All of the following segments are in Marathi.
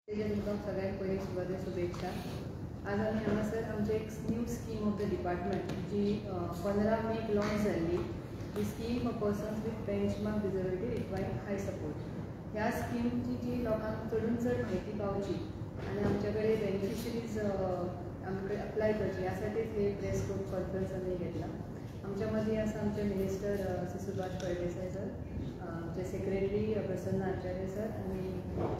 तुमकां सगळ्यांक पयलीं सुवातेर शुभेच्छा। आज आमी हांगासर आमचे एक new scheme of the department जी 15 मेक लॉन्च जाल्ली। ही scheme for persons with benchmark disability requiring high support. ह्या स्कीमची जी लोकांक चडून चड म्हायती पावची आनी आमचे कडेन बेनिफिशरीज आमचे अप्लाय करची ह्या साठीच हे प्रेस कॉन्फरन्स आमी घेतला। आमच्या मदीं आसा आमचे मिनिस्टर श्री सुभाष फळदेसाय सर, आमचे सेक्रेटरी प्रसन्न आचार्य सर आनी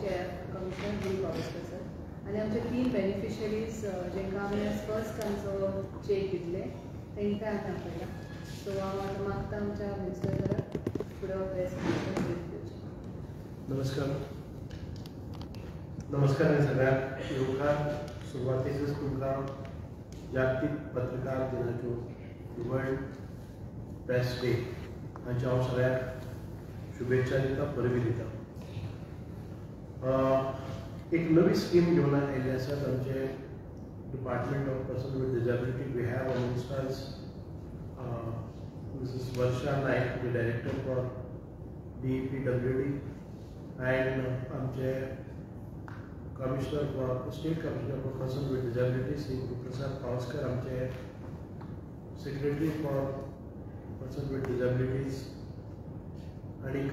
चेअर कमिशनर गिरी पावसकर सर आनी आमचे 3 बेनिफिशरीज जेंकां आमी फर्स्ट आमचो चेक दितले तेंकां आमी आपयला। सो हांव आतां मागता आमच्या मिनिस्टर सराक फुडें प्रेस कॉन्फरन्स दिवची। नमस्कार सगळ्यांक येवकार सुरवातेकच तुमकां जागतीक पत्रकार दिनाच्यो वर्ल्ड प्रेस डे हांचे हांव सगळ्यांक शुभेच्छा दिता, परबी दिता। एक नवी स्कीम घेवन आयिल्ली आसा आमचे department of person with disability. We have amongst us Mrs Varsha Naik, the director for DPWD, and आमचे commissioner for state commissioner for person with disability Shri Guruprasad Pawaskar, आमचे secretary for person with disabilities आनीक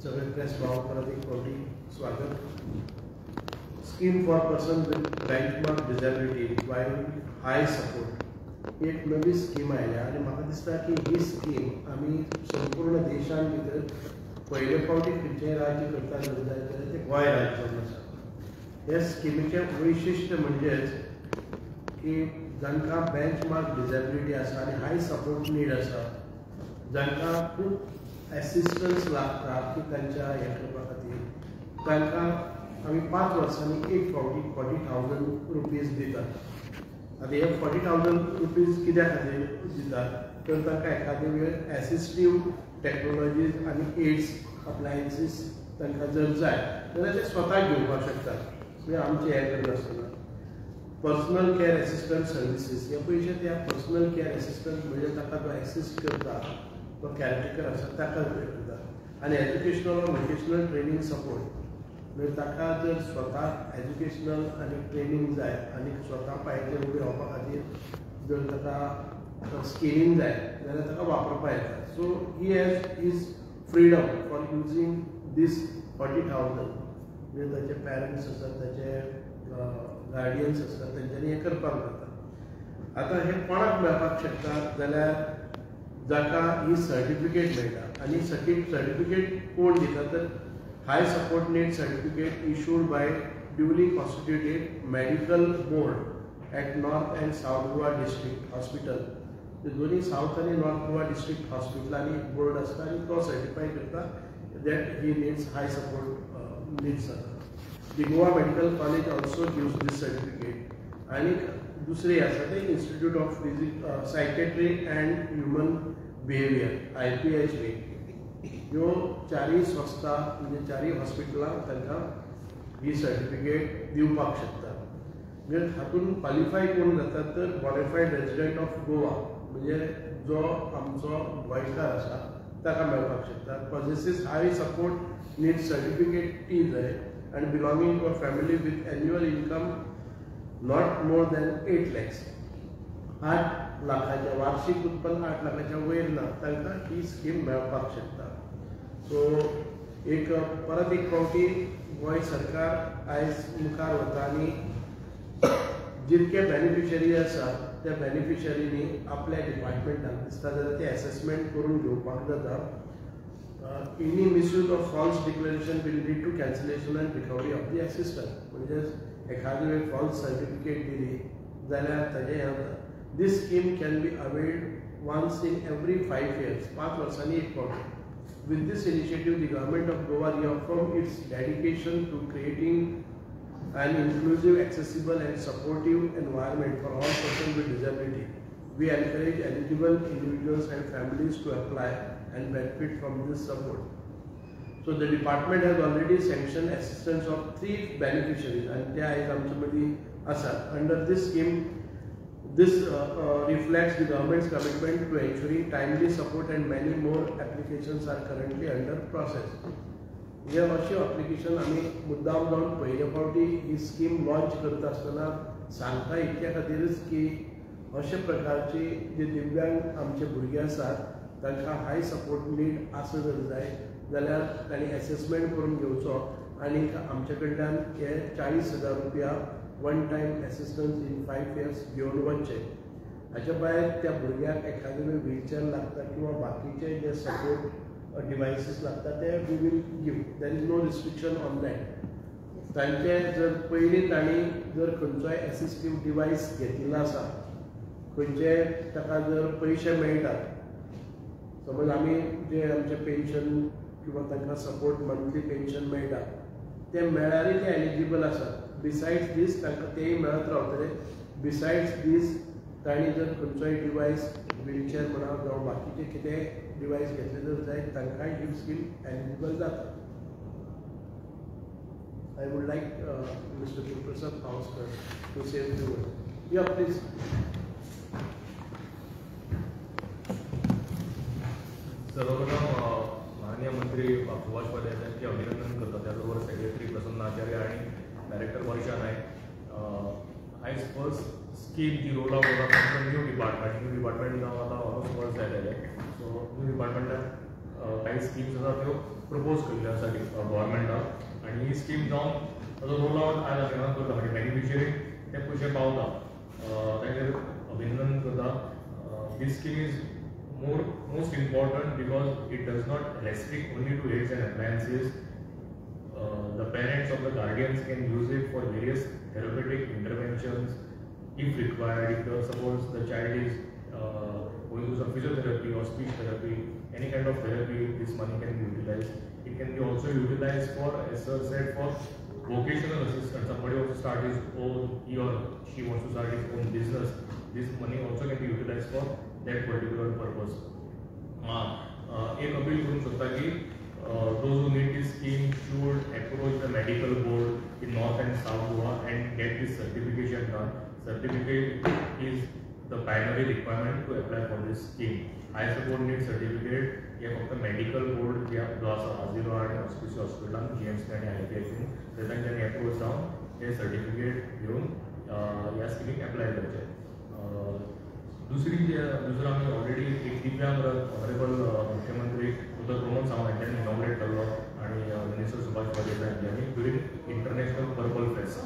सगळे प्रेस भाव परत एक फावटी स्वागत। Scheme for person with benchmark disability requiring high support एक नवी स्कीम आयल्या आनी म्हाका दिसता की ही स्कीम आमी संपूर्ण देशान भितर पयले फावटी खंयचेंय राज्य करता जाल्यार ते गोंय राज्यांत आसा। ह्या स्किमीचें वैशिश्ट्य म्हणजेच की जांकां बेंचमार्क डिसेबिलिटी आसा आनी हाय सपोर्ट नीड आसा, जांकां खूब एसिस्टन्स लागता की तांच्या हें करपा खातीर, तांकां आमी 5 वर्सांनी एक फावटी 40,000 रुपीज दितात। आतां हे 40,000 रुपीज कित्या खातीर दितात तर तांकां एखादे वेळ एसिस्टीव टॅक्नोलॉजीज आनी एड्स अप्लायन्सीस तांकां जर जाय जाल्यार ते स्वता घेवपाक शकतात, म्हणजे आमचे हें करनासतना। पर्सनल केअर एसिस्टंट सर्विसीस हे पयशे त्या पर्सनल केअर एसिस्टंट म्हणजे ताका जो एसिस्ट करता तो कॅरटेकर आसा ताका करता। आनी एज्युकेशनल और वोकेशनल ट्रेनिंग सपोर्ट म्हणजे ताका जर स्वता एज्युकेशनल आनी ट्रेनिंग जाय आनी स्वता पांयाचेर उबे रावपा खातीर जर ताका स्किलींग जाय जाल्यार ताका वापरपा येता। So he has his freedom for using this 40,000 म्हणजे ताचे पेरंट्स आसात, ताचे गार्डियन्स आसतात, तेंच्यांनी हें करपाक जाता। आतां हें कोणाक मेळपाक शकता जाल्यार जाका ही सर्टिफिकेट मेळटा आनी सर्टिफिकेट कोण दिता तर high support need certificate issued by duly constituted medical board at north and south Goa district hospital. दोन्ही साउथ आनी नॉर्थ गोवा डिस्ट्रिक्ट हॉस्पिटलांनी एक बोर्ड आसता आनी तो सर्टिफाय करता that he needs high support needs आसा। The Goa Medical College also gives this certificate. आणि दुसरे आसा ते institute of psychiatry and human behaviour IPHB। ह्यो चारय संस्था म्हणजे चारय हॉस्पिटलां तांकां ही सर्टिफिकेट दिवपाक शकता। म्हणजे हातून क्वॉलिफाय कोण जाता तर बॉनाफायड रेजिडेंट ऑफ गोवा म्हणजे जो आमचो गोंयकार आसा ताका मेळपाक शकता। पॉसेसीस हाय सपोर्ट नीड सर्टिफिकेट टी जाय and belonging to a family with annual income not more than 8 lakhs 8 लाखाच्या वार्षिक उत्पन्न 8 लाखाच्या वयर ना तांकां ही स्कीम मेळपाक शकता। सो एक परत एक फावटी गोंय सरकार आयज मुखार वता आनी जितके बेनिफिशरी आसा त्या बेनिफिशरींनी आपल्या डिपार्टमेंटान दिसता जाल्यार ते असेसमेंट करून घेवपाक जाता। Any misuse of false declaration will lead to cancellation and recovery of the assistance. म्हणजे एखादी वेळ false certificate दिली जाल्यार ताजे this scheme can be availed once in every 5 years 5 वर्सांनी एक फावटी। With this initiative, the government of Goa reaffirmed its dedication to creating an inclusive, accessible and supportive environment for all persons with disability. We encourage eligible individuals and families to apply and benefit from this support. So the department has already sanctioned assistance of 3 beneficiaries and they are आमचे मदीं आसात। Under this scheme, this reflects the government's commitment to ensuring timely support and many more applications are currently under process. हे अशें एप्लिकेशन आमी मुद्दाम जावन पयले फावटी ही स्कीम लॉन्च करता आसतना सांगता इतल्या खातीरच की अशे प्रकारची जे दिव्यांग आमचे भुरगे आसात तांकां हाय सपोर्ट नीड आसा जर जाय जाल्यार तांणी एसेसमेंट करून घेवचो आनी आमचे कडल्यान हे 40,000 रुपया one time assistance in 5 years घेवन वचचे. हाच्या भायर त्या भुरग्याक एखादे व्हीलचेअर लागता किंवा बाकीचे जे सपोर्ट डिवायसीस लागता ते we will give. There is no restriction on that. तांचे जर पयलीं तांणी जर खंयचोय एसिस्टीव डिवायस घेतिल्लो आसा, खंयचे ताका जर पयशे मेळटात, समज आमी जे आमचे पेन्शन किंवा तांकां सपोर्ट मंथली पेन्शन मेळटा ते मेळ्ळ्यारय ते एलिजिबल आसात. बिसायड्स दीस तांकां तेय मेळत रावतले. बिसायड्स दीस तांणी जर खंयचोय डिवायस व्हीलचेअर म्हणा जावं बाकीचे कितेंय डिवायस घेतले जर जायत तांकांय ही स्कीम एलिजिबल जाता. I would like Mr. Gurprasad Bhavaskar to say a few words. Yeah, please. सर्वप्रथम माननीय मंत्री सुभाष पाटील यांचे अभिनंदन करतो. त्याचबरोबर सेक्रेटरी प्रसन्न आचार्य आणि डायरेक्टर वर्षा नायक. आयज फर्स्ट स्कीम जी रोल आउट होता न्यू डिपार्टमेंट जावन आतां ऑलमोस्ट वर्स जालेले. सो न्यू डिपार्टमेंटान काही स्कीम्स आसा त्यो प्रपोज केल्ल्यो आसा गव्हर्मेंटान आनी ही स्कीम जावन ताजो रोल आउट आयज अचानक करता म्हणजे बेनिफिशरीक ते पयशे पावता. ताचेर अभिनंदन करता. This scheme is most important because it does not restrict only to aids and appliances. The parents or the guardians can use it for various therapeutic interventions if required. If suppose the child is going to some physiotherapy or speech therapy, any kind of therapy, this money can be utilized. It can be also utilized for, as sir said, for vocational assistance. Somebody wants to start his own, he or she wants to start his own business. This money also can be utilized for that particular purpose. एक अपील करू शकता की those who need this scheme should approach the medical board in North and South Goa and get this certification done. Certificate is the primary requirement to apply for this scheme. High support need certificate हे फक्त मेडिकल बोर्ड जो आसा आझिलो आणि ऑस्पिसियो हॉस्पिटलान GMC आणि IPICन थंय तांच्यांनी अप्रोच जावन हे सर्टिफिकेट घेवन ह्या स्किमीक एप्लाय करचे. दुसरो आमी ऑलरेडी एक दिव्यांग ऑनरेबल मुख्यमंत्री उदय प्रमोद सावंत हांच्यांनी इनॉग्रेट केल्लो आनी मिनिस्टर सुभाष पाटील हांच्यांनी during international purple fest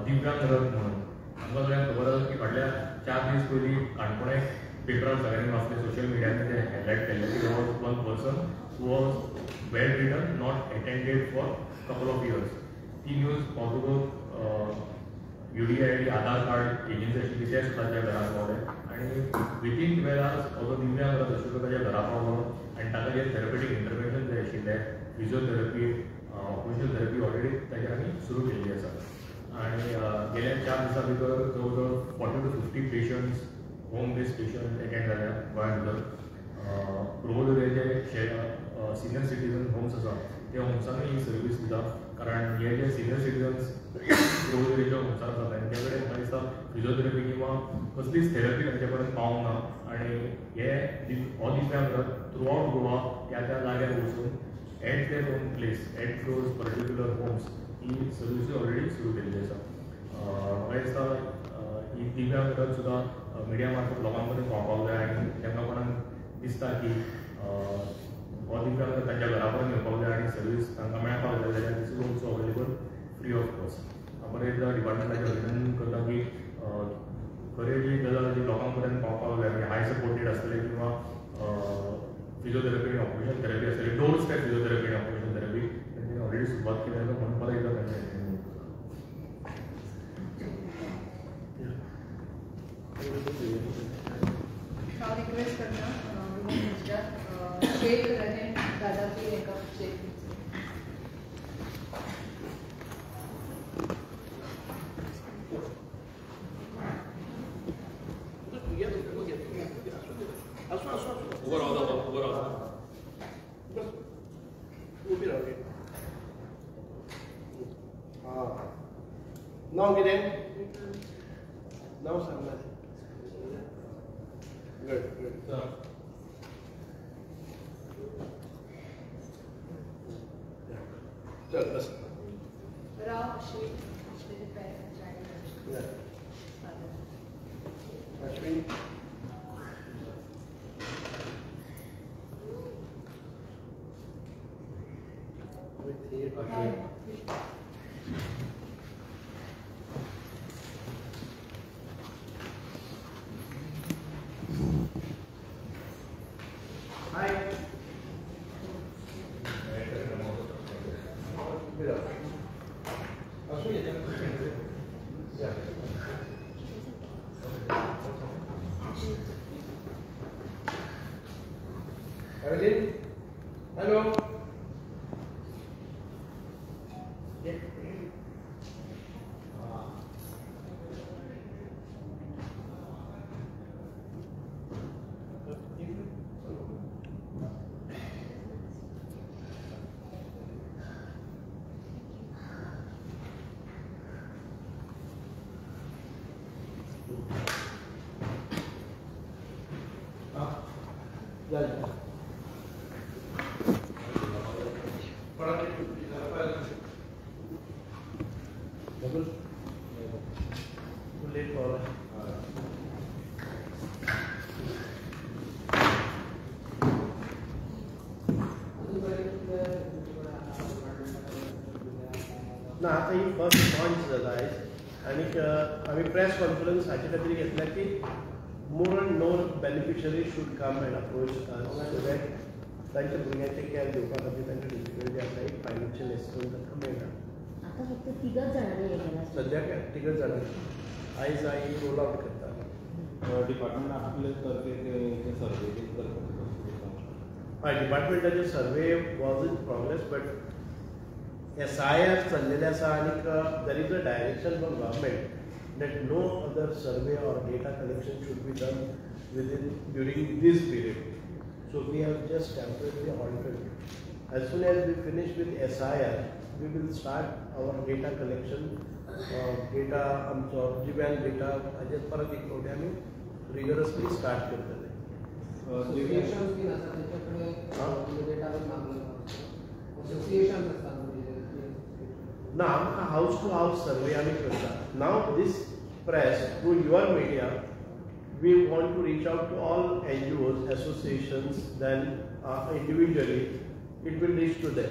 Divyang Rath म्हणून. आमकां सगळ्यांक खबर आसा की फाटल्या 4 दीस पयलीं काणकोणे पेपरार सगळ्यांनी वाचले, सोशल मिडियाचेर ते हायलायट केल्ले की there was one person who was bedridden, not attended for couple of years. ती न्यूज पावतकूच UDID आधार कार्ड एजन्सी आशिल्ली ते सुद्दां त्या घरा पावले आनी विथीन 12 hours हो जो दिव्यांग रथ आशिल्लो ताच्या घरा पावलो आनी ताका जे थेरपेटीक इंटरवेन्शन जे आशिल्ले फिजिओथेरपी, ऑक्युपेशनल थेरपी ऑलरेडी ताचेर आमी सुरू केल्ली आसा. आनी गेल्या 4 दिसां भितर जवळ जवळ 40 to 50 patients, home based patient attend जाल्या गोंया भितर. प्रोवोदोरेचे सिनियर सिटीजन होम्स आसा ते होम्सांनी ही सर्वीस दिता. कारण हे जे सिनियर सिटीजन्स प्रोवोदोरेच्या होम्सार आसा तांचे कडेन म्हाका दिसता फिजिओथेरपी किंवा कसलीच थेरपी तांचे पर्यंत पावूंक ना आनी हे हो दिव्यांग रथ थ्रू आउट गोवा त्या जाग्यार वचून at their own place, at those particular homes ही सर्वीस ऑलरेडी सुरू केल्ली आसा. म्हाका दिसता ही दिव्यांग रथ सुद्दां मिडिया मार्फत लोकां पर्यंत पावपाक जाय आनी तांकां कोणाक दिसता की हो दिव्यांग रथ तांच्या घरा पर्यंत येवपाक जाय आनी सर्वीस तांकां मेळपाक जाय जाल्यार this is also available free of cost. परत एकदा डिपार्टमेंटाचें अभिनंदन करता की खरें जी गजाल जी लोकां पर्यंत पावपाक जाय, हाय सपोर्टेड आसतले किंवा फिजिओथेरपी आनी ऑक्युपेशनल थेरपी आसतली, डोर स्टेप फिजिओथेरपी आनी ऑक्युपेशनल थेरपी तांच्यांनी ऑलरेडी सुरवात केली आसा म्हणून परत एकदा तांचें हांव रिक्वेस्ट करता शेक आनी दादाची एका शेक. नाव कितें? नाव सांग. Good good. शीट त्याची pack Ashwin. With here. Okay. Hi. Yeah. Evelyn? Hello? Late for ना आता ही फर्स्ट लॉन्च झाला आहे आणि आम्ही प्रेस कॉन्फरन्स हाचे खातीर घेतल्या की more and more beneficiary should come and approach so that तांच्या भुरग्यांचे कॅर घेवपा खातीर तांकां डिफिकल्टी आसा एक फायनान्शियल एसिस्टन्स तांकां मेळना. आता फक्त 3 जाणांनी हे केला सद्याक तिगच जाणां आयज आई रोल आउट करता. डिपार्टमेंट आपले तर्फे ते सर्वे करतात. हय डिपार्टमेंटाचे survey was in progress but SIR चाललेले आसा आनीक there is a direction from government that no other survey or data collection should be done during this period. So we have just temporarily halted. As soon as we finish with SIR, we will start our data collection. Data आमचो GBAN data हाजेर परत एक फावटी आमी रिगरसली स्टार्ट करतले. असोसिएशन्स बीन आसा तेच्याकडे डेटा बीन मागलो असोसिएशन्स आसता ना आमकां हाऊस टू हाऊस सर्वे आमी करता. Now this press through your media we want to reach out to all NGOs, associations, then individually it will reach to them.